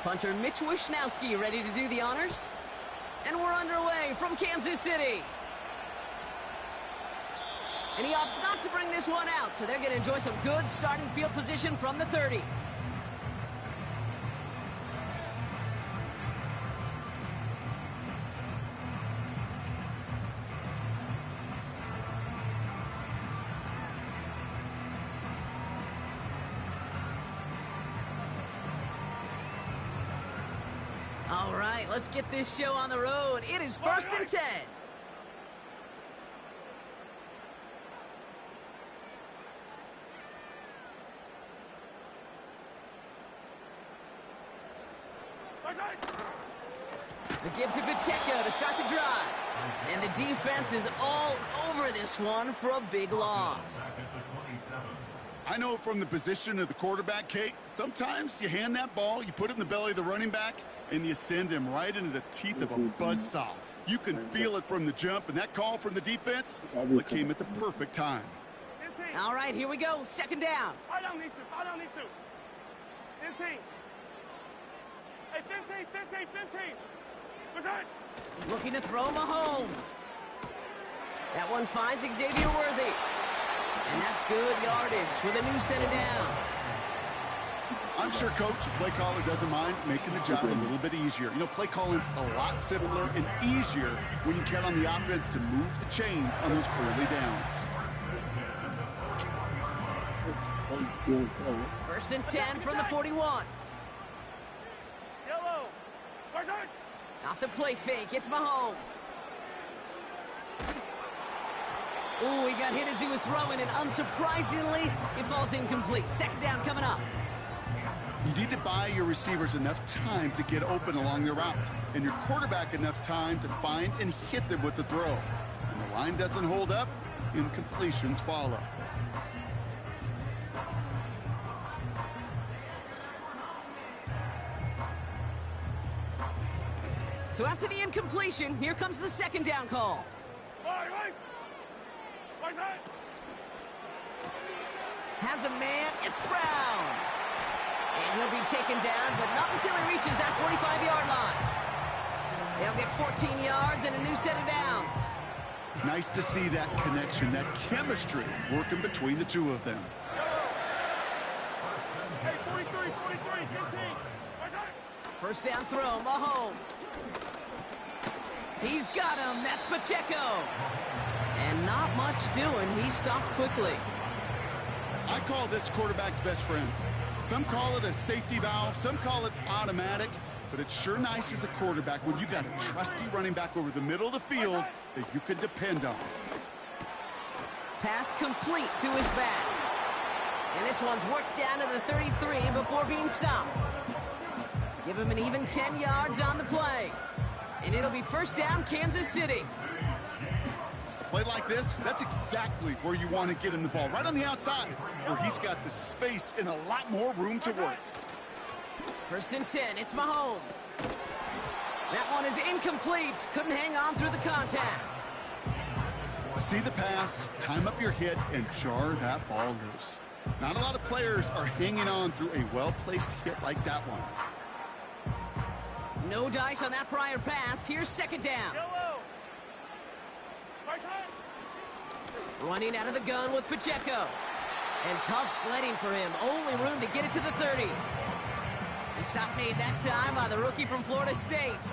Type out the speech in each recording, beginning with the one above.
Punter Mitch Wishnowsky ready to do the honors. And we're underway from Kansas City. And he opts not to bring this one out, so they're going to enjoy some good starting field position from the 30. All right, let's get this show on the road. It is 1st and 10. The give to Pacheco to start the drive. And the defense is all over this one for a big loss. I know from the position of the quarterback, Kate, sometimes you hand that ball, you put it in the belly of the running back, and you send him right into the teeth of a buzzsaw. You can feel it from the jump, and that call from the defense, it came at the perfect time. All right, here we go. 2nd down. 15. Hey, 15. Looking to throw Mahomes. That one finds Xavier Worthy. And that's good yardage with a new set of downs. I'm sure Coach, the play caller, doesn't mind making the job a little bit easier. You know, play calling's a lot simpler and easier when you count on the offense to move the chains on those early downs. 1st and 10 from the 41. Yellow. Off the play fake, it's Mahomes. Ooh, he got hit as he was throwing, and unsurprisingly, it falls incomplete. 2nd down coming up. You need to buy your receivers enough time to get open along their route, and your quarterback enough time to find and hit them with the throw. When the line doesn't hold up, incompletions follow. So after the incompletion, here comes the 2nd down call. Has a man, it's Brown. And he'll be taken down, but not until he reaches that 45-yard line. They'll get 14 yards and a new set of downs. Nice to see that connection, that chemistry working between the two of them. Hey, 43, 15. 1st down throw, Mahomes. He's got him, that's Pacheco. And not much doing, he stopped quickly. I call this quarterback's best friend. Some call it a safety valve, some call it automatic, but it's sure nice as a quarterback when you got a trusty running back over the middle of the field that you can depend on. Pass complete to his back. And this one's worked down to the 33 before being stopped. Give him an even 10 yards on the play. And it'll be 1st down, Kansas City. Play like this, that's exactly where you want to get him the ball. Right on the outside, where he's got the space and a lot more room to work. 1st and 10, it's Mahomes. That one is incomplete. Couldn't hang on through the contact. See the pass, time up your hit, and jar that ball loose. Not a lot of players are hanging on through a well-placed hit like that one. No dice on that prior pass. Here's 2nd down. Running out of the gun with Pacheco. And tough sledding for him. Only room to get it to the 30. The stop made that time by the rookie from Florida State.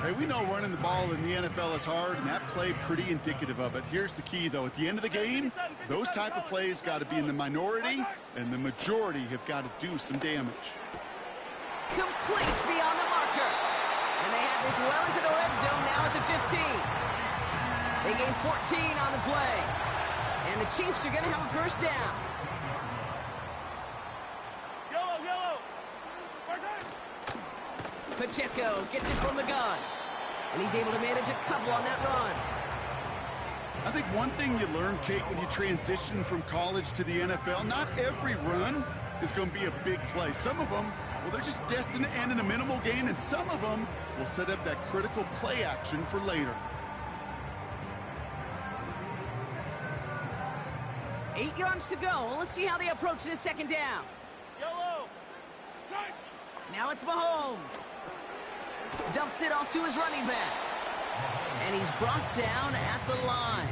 Hey, we know running the ball in the NFL is hard, and that play pretty indicative of it. Here's the key, though. At the end of the game, those type of plays got to be in the minority, and the majority have got to do some damage. Complete beyond the marker. And they have this well into the red zone now at the 15. They gain 14 on the play. And the Chiefs are going to have a 1st down. Pacheco gets it from the gun. And he's able to manage a couple on that run. I think one thing you learn, Kate, when you transition from college to the NFL, not every run is going to be a big play. Some of them Well, they're just destined to end in a minimal gain, and some of them will set up that critical play action for later. 8 yards to go. Let's see how they approach this second down. Yellow. Tight. Now it's Mahomes. Dumps it off to his running back. And he's brought down at the line.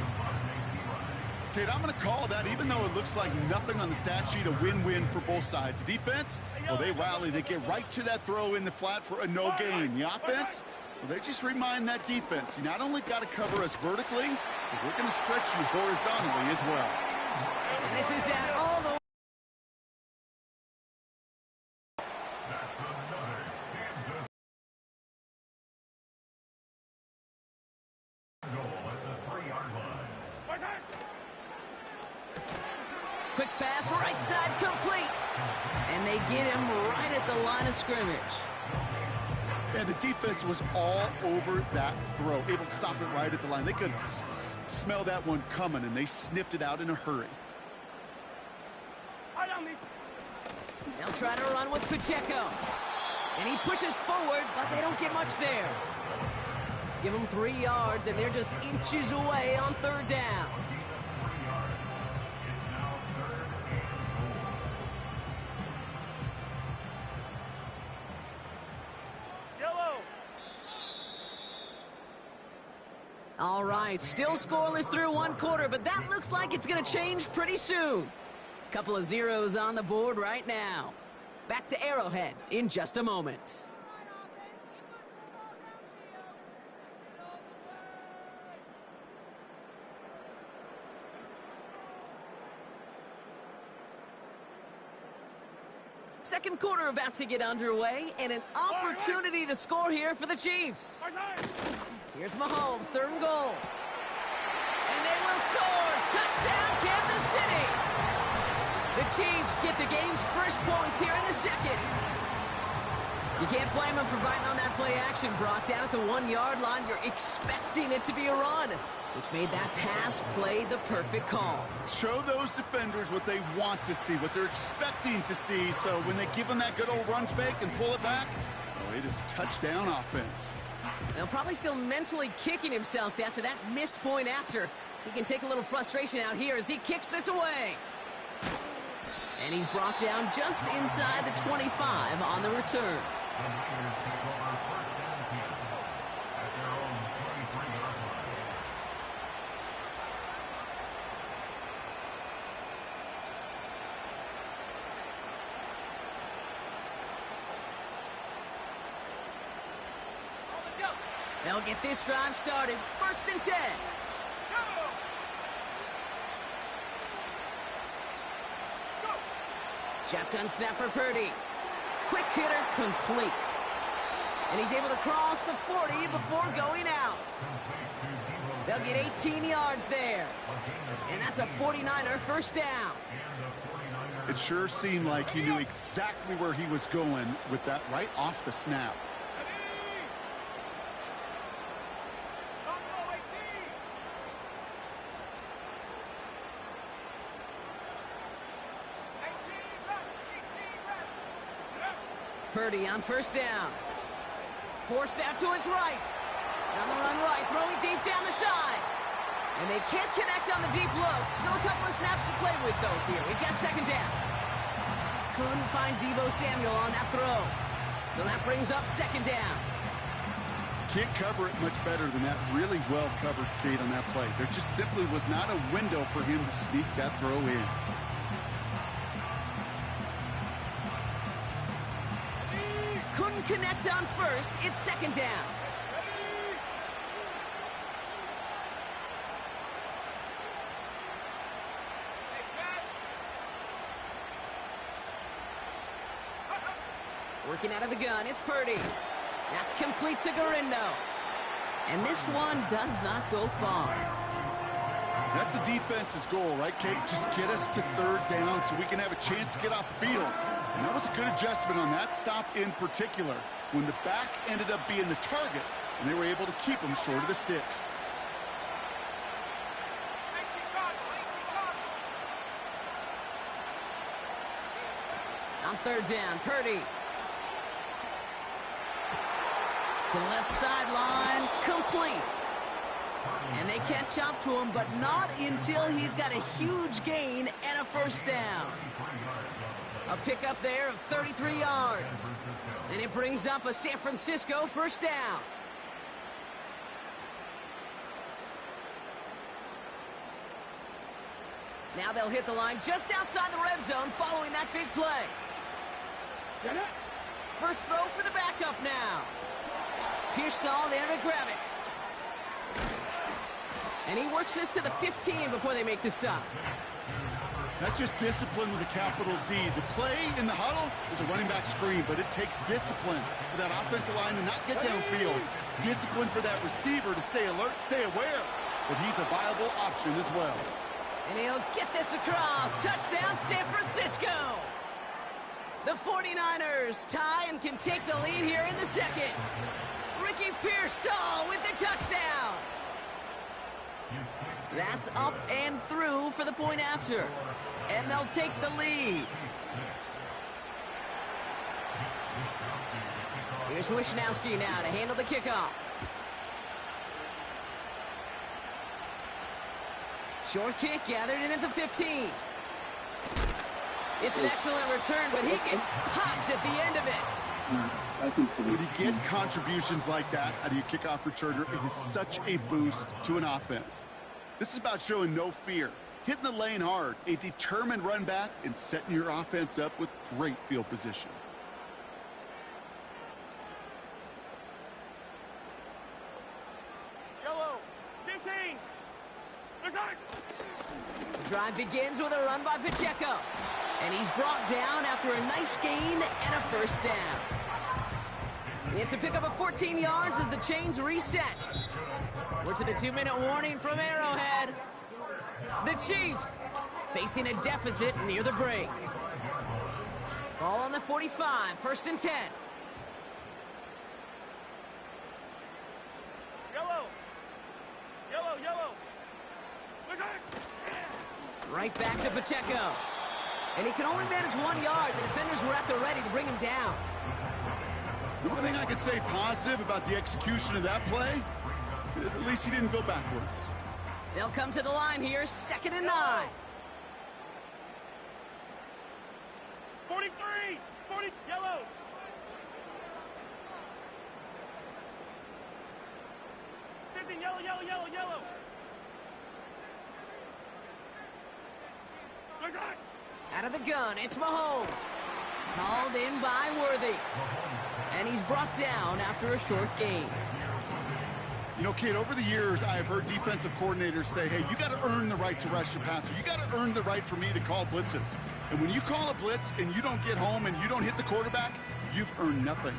Kate, I'm going to call that, even though it looks like nothing on the stat sheet, a win-win for both sides. Defense, well, they rally. They get right to that throw in the flat for a no gain. The offense, well, they just remind that defense, you not only got to cover us vertically, but we're going to stretch you horizontally as well. And this is down all the way. Quick pass, right side, complete. And they get him right at the line of scrimmage. And the defense was all over that throw, able to stop it right at the line. They could smell that one coming, and they sniffed it out in a hurry. They'll try to run with Pacheco. And he pushes forward, but they don't get much there. Give them 3 yards, and they're just inches away on third down. All right, still scoreless through one quarter, but that looks like it's going to change pretty soon. Couple of zeros on the board right now. Back to Arrowhead in just a moment. Second quarter about to get underway, and an opportunity to score here for the Chiefs. Here's Mahomes, 3rd and goal. And they will score. Touchdown, Kansas City. The Chiefs get the game's first points here in the second. You can't blame them for biting on that play action. Brought down at the 1-yard line. You're expecting it to be a run, which made that pass play the perfect call. Show those defenders what they want to see, what they're expecting to see. So when they give them that good old run fake and pull it back, oh, it is touchdown offense. Now, probably still mentally kicking himself after that missed point after. He can take a little frustration out here as he kicks this away. And he's brought down just inside the 25 on the return. They'll get this drive started. 1st and 10. Shotgun snap for Purdy. Quick hitter complete. And he's able to cross the 40 before going out. They'll get 18 yards there. And that's a 49er first down. It sure seemed like he knew exactly where he was going with that right off the snap. Purdy on first down. Forced out to his right. On the run right, throwing deep down the side. And they can't connect on the deep look. Still a couple of snaps to play with, though, here. We've got second down. Couldn't find Deebo Samuel on that throw. So that brings up second down. Can't cover it much better than that. Really well covered, Kate, on that play. There just simply was not a window for him to sneak that throw in. Couldn't connect on first. It's second down. Working out of the gun, it's Purdy. That's complete to Garindo. And this one does not go far. That's a defense's goal, right, Kate? Just get us to 3rd down so we can have a chance to get off the field. And that was a good adjustment on that stop in particular, when the back ended up being the target, and they were able to keep him short of the sticks. On 3rd down, Purdy. To left sideline, complete. And they catch up to him, but not until he's got a huge gain and a first down. A pickup there of 33 yards. And it brings up a San Francisco first down. Now they'll hit the line just outside the red zone following that big play. First throw for the backup now. Pearsall there to grab it. And he works this to the 15 before they make the stop. That's just discipline with a capital D. The play in the huddle is a running back screen, but it takes discipline for that offensive line to not get downfield. Discipline for that receiver to stay alert, stay aware. But he's a viable option as well. And he'll get this across. Touchdown, San Francisco. The 49ers tie and can take the lead here in the second. Ricky Pearsall with the touchdown. That's up and through for the point after. And they'll take the lead. Here's Wishnowski now to handle the kickoff. Short kick gathered in at the 15. It's an excellent return, but he gets popped at the end of it. When you get contributions like that out of your kickoff returner, it is such a boost to an offense. This is about showing no fear, hitting the lane hard, a determined run back, and setting your offense up with great field position. Yellow, 15. Returns. Drive begins with a run by Pacheco. And he's brought down after a nice gain and a first down. It's a pickup of 14 yards as the chains reset. We're to the 2-minute warning from Arrowhead. The Chiefs facing a deficit near the break. Ball on the 45, first and 10. Yellow. Yellow, yellow. Return. Right back to Pacheco. And he can only manage 1 yard. The defenders were at the ready to bring him down. The only thing I could say positive about the execution of that play is at least he didn't go backwards. They'll come to the line here, 2nd and 9. 43. 40. Yellow. Yellow, yellow, yellow, yellow. Return. Out of the gun, it's Mahomes. Called in by Worthy. And he's brought down after a short gain. You know, kid, over the years, I have heard defensive coordinators say, hey, you got to earn the right to rush your passer. You got to earn the right for me to call blitzes. And when you call a blitz and you don't get home and you don't hit the quarterback, you've earned nothing.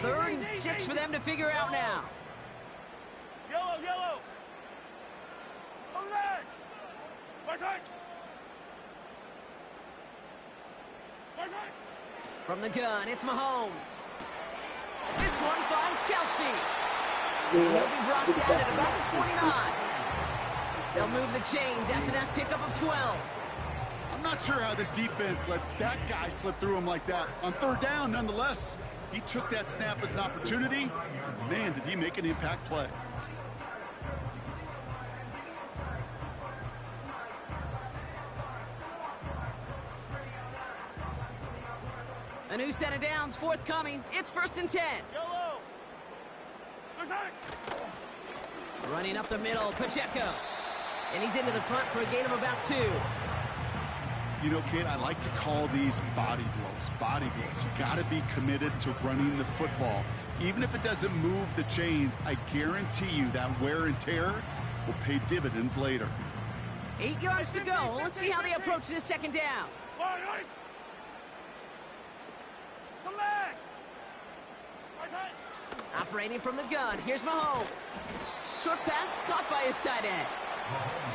Third and 6 for them to figure out now. Yellow, yellow. Over there. Return. Return. From the gun, it's Mahomes. This one finds Kelsey. He'll be brought down at about the 29. They'll move the chains after that pickup of 12. I'm not sure how this defense let that guy slip through him like that. On third down, nonetheless, he took that snap as an opportunity. Man, did he make an impact play. A new set of downs forthcoming. It's 1st and 10. Yellow. Return. Running up the middle, Pacheco. And he's into the front for a gain of about 2. You know, kid, I like to call these body blows. Body blows. You got to be committed to running the football. Even if it doesn't move the chains, I guarantee you that wear and tear will pay dividends later. 8 yards to go. Let's see how they approach this second down. Right. Come back. Return. Operating from the gun, here's Mahomes. Short pass caught by his tight end.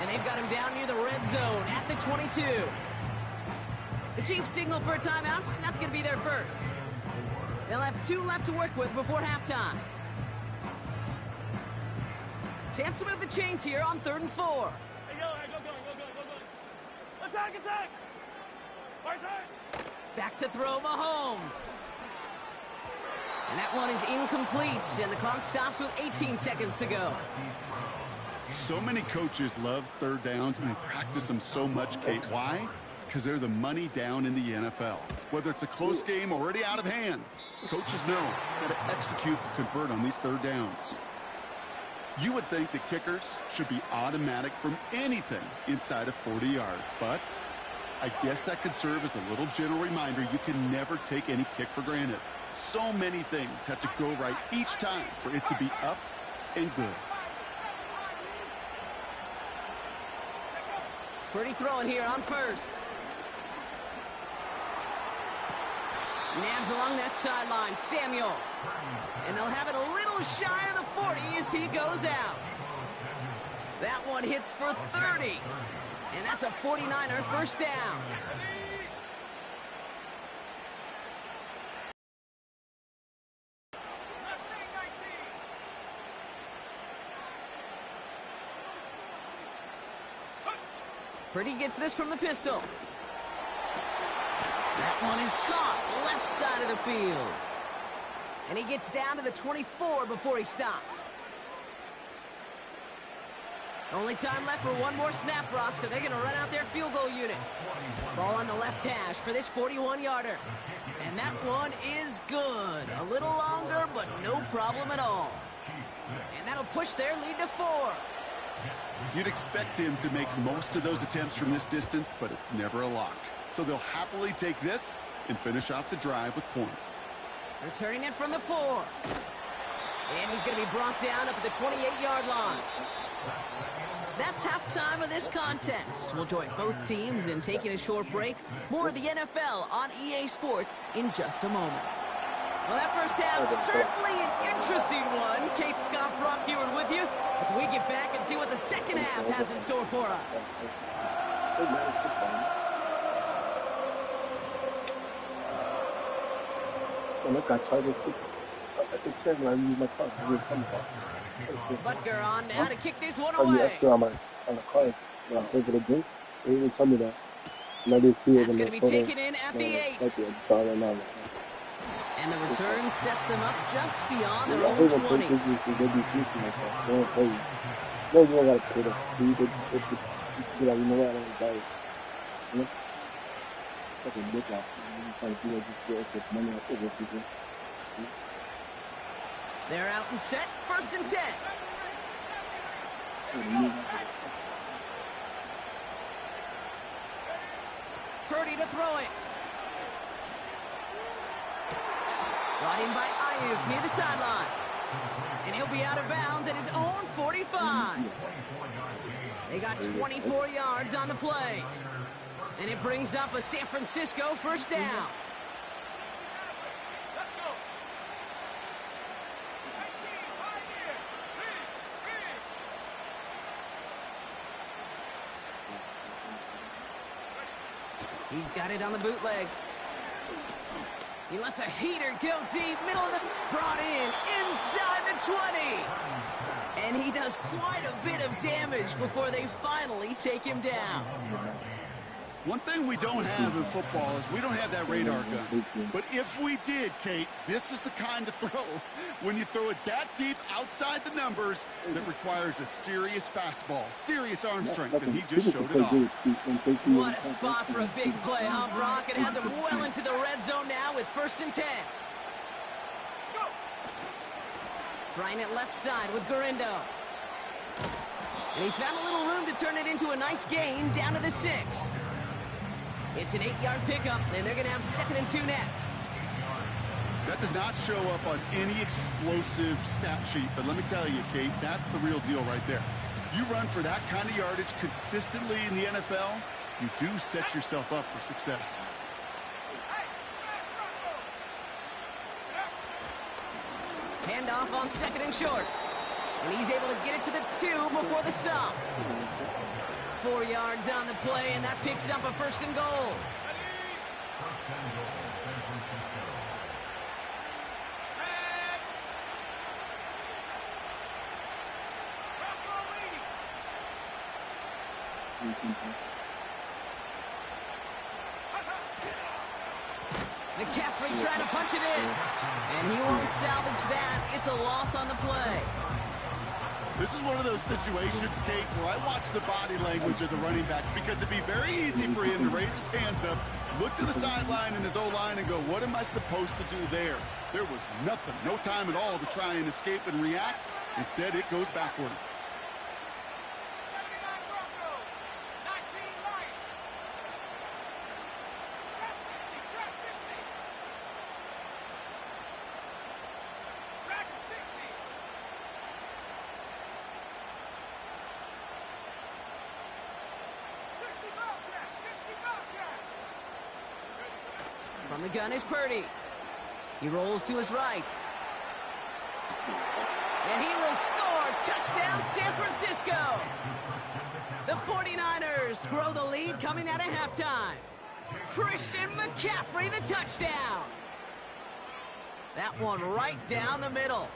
And they've got him down near the red zone at the 22. The Chiefs signal for a timeout. That's going to be their first. They'll have 2 left to work with before halftime. Chance to move the chains here on 3rd and 4. Hey, yellow, go. Attack. Return. Back to throw Mahomes. And that one is incomplete, and the clock stops with 18 seconds to go. So many coaches love third downs, and they practice them so much, Kate. Why? Because they're the money down in the NFL. Whether it's a close game already out of hand, coaches know how to execute and convert on these third downs. You would think the kickers should be automatic from anything inside of 40 yards, but I guess that could serve as a little gentle reminder you can never take any kick for granted. So many things have to go right each time for it to be up and good. Purdy throwing here on first. Nabs along that sideline. Samuel. And they'll have it a little shy of the 40 as he goes out. That one hits for 30. And that's a 49er first down. Purdy gets this from the pistol. That one is caught left side of the field. And he gets down to the 24 before he stopped. Only time left for one more snap, Brock, so they're going to run out their field goal unit. Ball on the left hash for this 41-yarder. And that one is good. A little longer, but no problem at all. And that'll push their lead to 4. You'd expect him to make most of those attempts from this distance, but it's never a lock. So they'll happily take this and finish off the drive with points. Returning it from the 4. And he's going to be brought down up at the 28-yard line. That's halftime of this contest. We'll join both teams in taking a short break. More of the NFL on EA Sports in just a moment. Well, that first half, certainly an interesting one. Kate, Scott, Brock Ewart with you as we get back and see what the second half has in store for us. Butker on now to kick this one away. That's going to be taken in at the 8. And the return sets them up just beyond their own 20. They're out and set, 1st and 10. Purdy to throw it. Brought in by Ayuk near the sideline. And he'll be out of bounds at his own 45. They got 24 yards on the play. And it brings up a San Francisco first down. He's got it on the bootleg. He lets a heater go deep, middle of the... Brought in, inside the 20. And he does quite a bit of damage before they finally take him down. One thing we don't have in football is we don't have that radar gun. But if we did, Kate, this is the kind of throw, when you throw it that deep outside the numbers, that requires a serious fastball, serious arm strength, and he just showed it off. What a spot for a big play, huh, Brock? It has him well into the red zone now with 1st and 10. Trying it left side with Garindo. And he found a little room to turn it into a nice gain down to the 6. It's an 8-yard pickup, and they're going to have 2nd and 2 next. That does not show up on any explosive stat sheet, but let me tell you, Kate, that's the real deal right there. You run for that kind of yardage consistently in the NFL, you do set yourself up for success. Handoff on 2nd and short. And he's able to get it to the 2 before the stop. 4 yards on the play, and that picks up a 1st and goal. McCaffrey trying to punch it in. And he won't salvage that. It's a loss on the play. This is one of those situations, Kate, where I watch the body language of the running back because it'd be very easy for him to raise his hands up, look to the sideline in his O-line and go, what am I supposed to do there? There was nothing, no time at all to try and escape and react. Instead, it goes backwards. From the gun is Purdy. He rolls to his right. And he will score. Touchdown, San Francisco. The 49ers grow the lead coming out of halftime. Christian McCaffrey, the touchdown. That one right down the middle.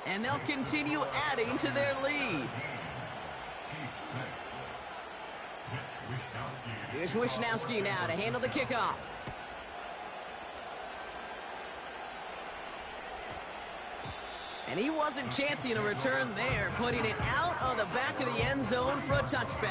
And they'll continue adding to their lead. Here's Wishnowski now to handle the kickoff. And he wasn't chancing a return there, putting it out of the back of the end zone for a touchback.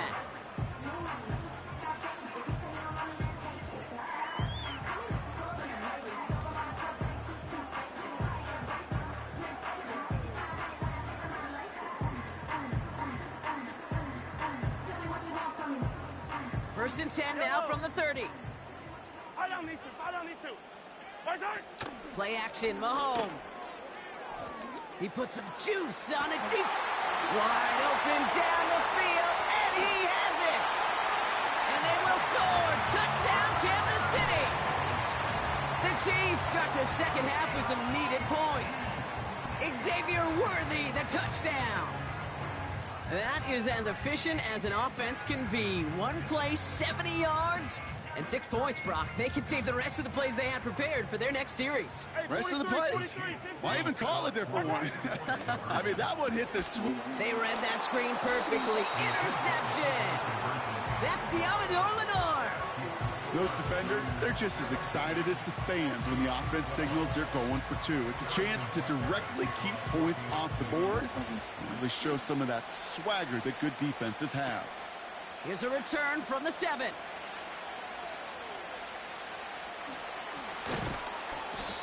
First and 10 now from the 30. Follow these two. Play action, Mahomes. He puts some juice on it deep. Wide open down the field, and he has it. And they will score. Touchdown, Kansas City. The Chiefs start the second half with some needed points. Xavier Worthy, the touchdown. That is as efficient as an offense can be. One play, 70 yards, and 6 points, Brock. They can save the rest of the plays they had prepared for their next series. Rest of the plays? Why even call a different one? I mean, that one hit the swoop. They read that screen perfectly. Interception. That's Diamador Lenore. Those defenders, they're just as excited as the fans when the offense signals they're going for two. It's a chance to directly keep points off the board and really show some of that swagger that good defenses have. Here's a return from the 7.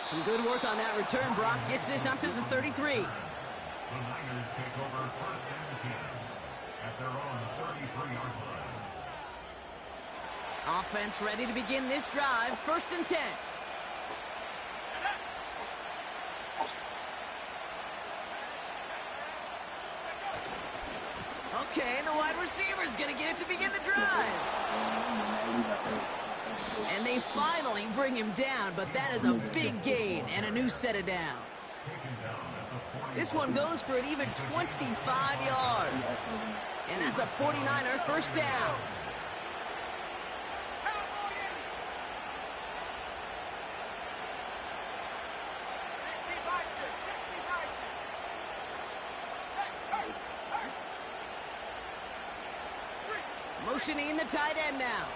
Some good work on that return. Brock gets this up to the 33. The Niners take over first and 10 at their own 33-yard line. Offense ready to begin this drive. First and 10. Okay, the wide receiver's going to get it to begin the drive. And they finally bring him down, but that is a big gain and a new set of downs. This one goes for an even 25 yards. And that's a 49er first down. Motioning the tight end now.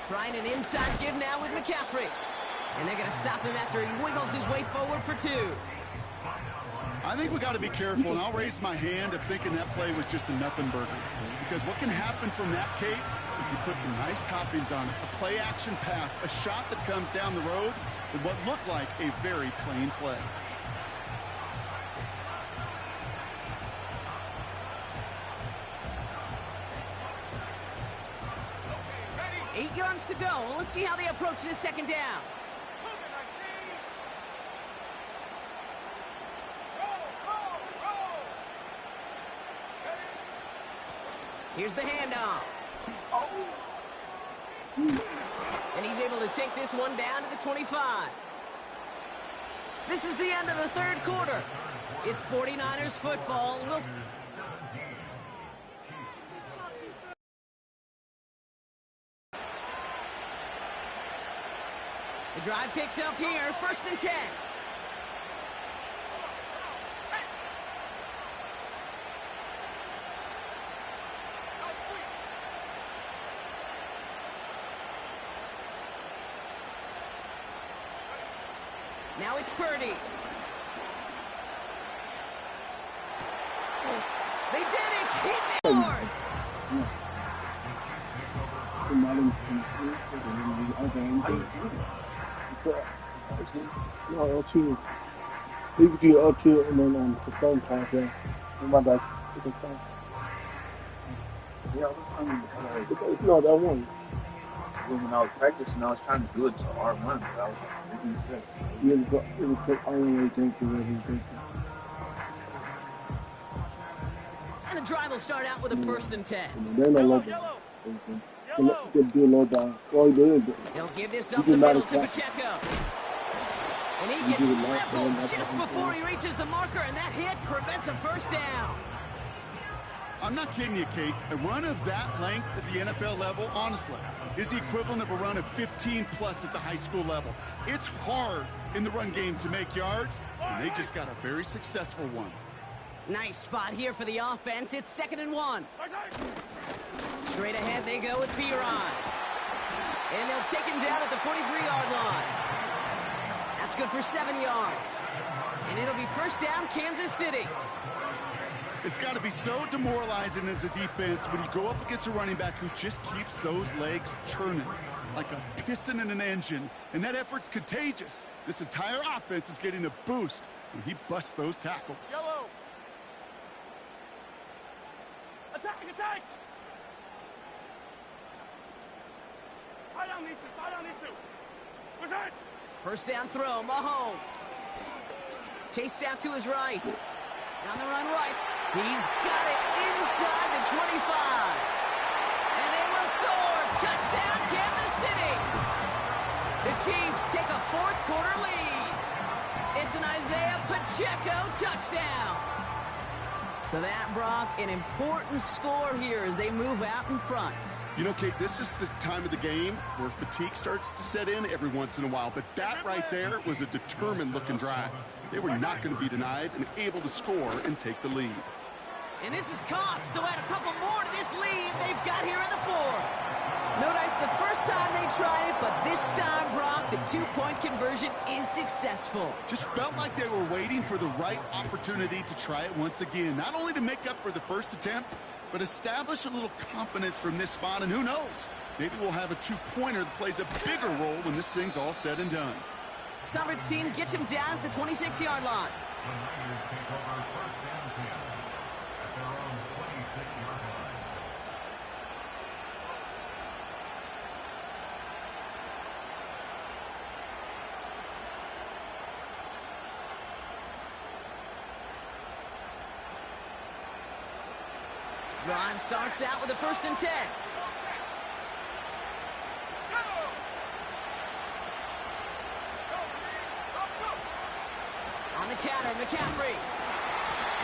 Trying an inside give now with McCaffrey. And they're going to stop him after he wiggles his way forward for 2. I think we got to be careful, and I'll raise my hand of thinking that play was just a nothing burger. Because what can happen from that, Kate, is he put some nice toppings on it. A play-action pass, a shot that comes down the road with what looked like a very plain play. 8 yards to go. Let's see how they approach this second down. Here's the handoff. And he's able to take this one down to the 25. This is the end of the third quarter. It's 49ers football. The drive picks up here, first and 10. Now it's Purdy. They did it! He scored! No, L2. You could do L2 and then confirm pass, yeah. My bad. It's confirm. Yeah, It's not that one. when I was practicing, I was trying to do it to R1, but I was like, making sense. You have to put iron weight into where he's drinking. And the drive will start out with a 1st and 10. They're not low down. They do low down. Oh, they did. He'll give this up the middle to Pacheco. And he gets leveled just before he reaches the marker, and that hit prevents a 1st down. I'm not kidding you, Kate. A run of that length at the NFL level, honestly, is the equivalent of a run of 15-plus at the high school level. It's hard in the run game to make yards, and they just got a very successful one. Nice spot here for the offense. It's 2nd and 1. Straight ahead they go with Piron. And they'll take him down at the 43-yard line. That's good for 7 yards. And it'll be 1st down, Kansas City. It's got to be so demoralizing as a defense when you go up against a running back who just keeps those legs churning like a piston in an engine, and that effort's contagious. This entire offense is getting a boost when he busts those tackles. Yellow. Attack, attack! Fire on these two, fire on these two. What's that? 1st down throw, Mahomes. Chased out to his right. On the run right. He's got it inside the 25. And they will score. Touchdown, Kansas City. The Chiefs take a 4th quarter lead. It's an Isaiah Pacheco touchdown. So that, Brock, an important score here as they move out in front. You know, Kate, this is the time of the game where fatigue starts to set in every once in a while, but that right there was a determined-looking drive. They were not going to be denied and able to score and take the lead. And this is caught, so add a couple more to this lead they've got here in the 4th. Notice the first time they tried it, but this time, Brock, the 2-point conversion is successful. Just felt like they were waiting for the right opportunity to try it once again. Not only to make up for the first attempt, but establish a little confidence from this spot. And who knows, maybe we'll have a 2-pointer that plays a bigger role when this thing's all said and done. Coverage team gets him down at the 26-yard line. The Niners take over 1st and 10 at their own 26-yard line. Drive starts out with a 1st and 10. On the counter, McCaffrey.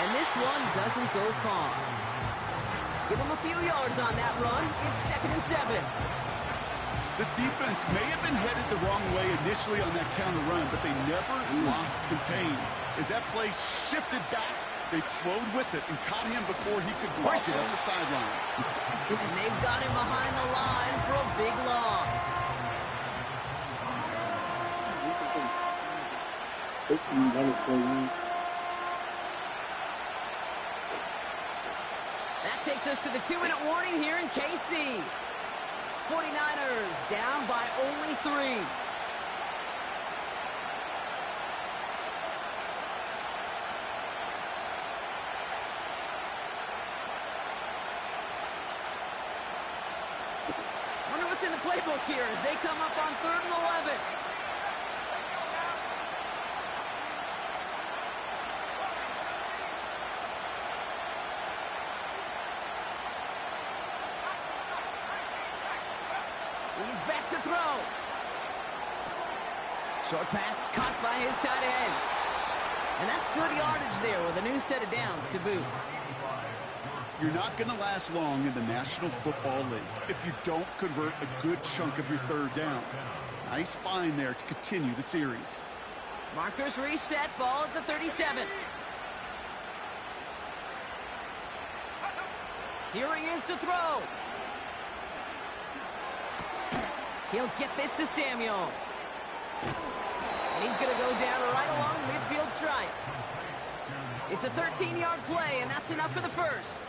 And this one doesn't go far. Give him a few yards on that run. It's 2nd and 7. This defense may have been headed the wrong way initially on that counter run, but they never lost contain. As that play shifted back, they flowed with it and caught him before he could break it up the sideline. And they've got him behind the line for a big loss. That takes us to the 2-minute warning here in KC. 49ers down by only 3. Wonder what's in the playbook here as they come up on 3rd and 11. He's back to throw. Short pass caught by his tight end. And that's good yardage there with a new set of downs to boot. You're not going to last long in the National Football League if you don't convert a good chunk of your 3rd downs. Nice find there to continue the series. Markers reset, ball at the 37. Here he is to throw. He'll get this to Samuel. And he's going to go down right along the midfield stripe. It's a 13-yard play, and that's enough for the first.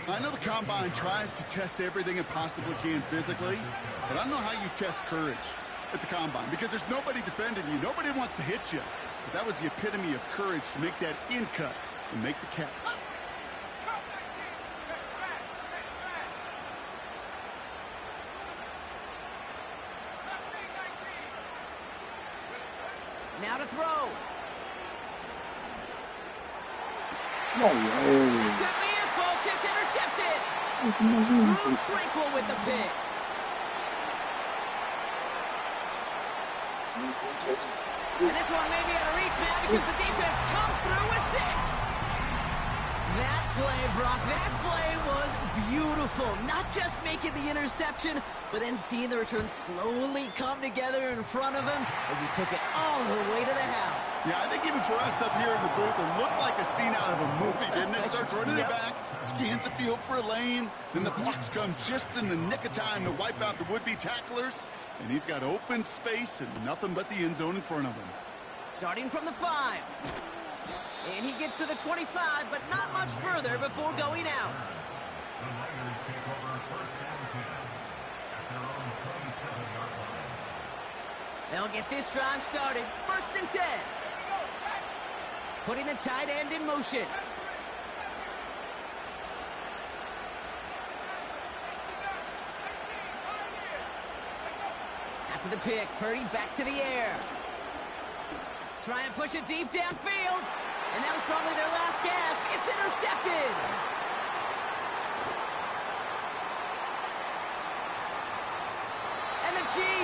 I know the Combine tries to test everything it possibly can physically, but I don't know how you test courage at the Combine because there's nobody defending you. Nobody wants to hit you. But that was the epitome of courage to make that in cut and make the catch. Now to throw. No way. Could be it, folks. It's intercepted. Drew Tranquil with the pick. And this one may be out of reach now because the defense comes through with 6. That play, Brock, that play was beautiful. Not just making the interception, but then seeing the return slowly come together in front of him as he took it all the way to the house. Yeah, I think even for us up here in the booth, it looked like a scene out of a movie, didn't it? Starts running it back, scans the field for a lane, then the blocks come just in the nick of time to wipe out the would-be tacklers, and he's got open space and nothing but the end zone in front of him. Starting from the 5. And he gets to the 25, but not much further before going out. The Niners take over first and 10 at their own 27-yard line. They'll get this drive started. First and 10. Putting the tight end in motion. After the pick, Purdy back to the air. Trying to push it deep downfield. And that was probably their last gasp. It's intercepted. And the Chiefs